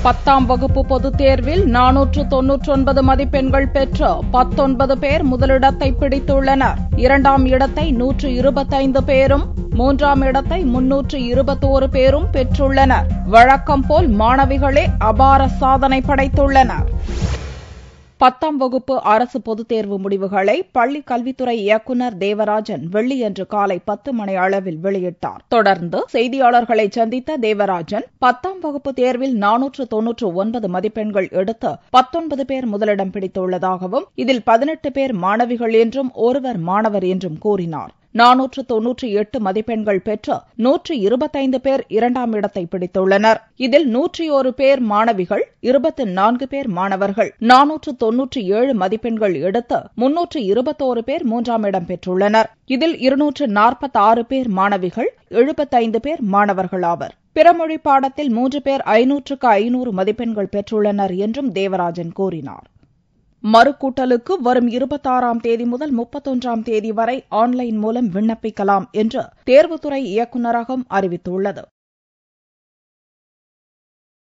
10ஆம் வகுப்பு பொதுத் தேர்வில் 499 மதிப்பெண்கள் பெற்று 19 பேர் முதலிடத்தை பிடித்துள்ளனர். 2ஆம் இடத்தை 125 பேரும் 3ஆம் இடத்தை 321 பேரும் பெற்றுள்ளனர். வழக்கம் போல் மாணவிகளே அபார சாதனை படைத்துள்ளனர். 10ஆம் வகுப்பு அரசு பொதுத் தேர்வு முடிவுகளை பள்ளிக் கல்வித்துறை இயக்குநர் தேவராஜன் வெள்ளியன்று காலை 10 மணி அளவில் வெளியிட்டார். தொடர்ந்து செய்தியாளர்களை சந்தித்த தேவராஜன் 10ஆம் வகுப்பு தேர்வில் 499 மதிப்பெண்கள் எடுத்து 19 பேர் முதலிடம் பிடித்துள்ளதாகவும் இதில் 18 பேர் மாணவிகள் என்றும் ஒருவர் மாணவர் என்றும் கூறினார். 498 மதிப்பெண்கள் பெற்று 125 பேர் 2ஆம் இடத்தை பிடித்துள்ளனர். இதில் 101 பேர் மாணவிகள், 24 பேர் மாணவர்கள். 497 மதிப்பெண்கள் எடுத்து 321 பேர் 3ஆம் இடம் பெற்றுள்ளனர். இதில் 246 பேர் மாணவிகள், 75 பேர் மாணவர்கள் ஆவர். பிறமொழி பாடத்தில் 3 பேர் 500க்கு 500 மதிப்பெண்கள் பெற்றுள்ளனர் என்றும் தேவராஜன் கூறினார். மறுகூட்டலுக்கு வரும் 26ஆம் தேதி முதல் 31ஆம் தேதி வரை ஆன்லைன் மூலம் விண்ணப்பிக்கலாம் என்று தேர்வுத்துறை இயக்குநரகம் அறிவித்துள்ளது.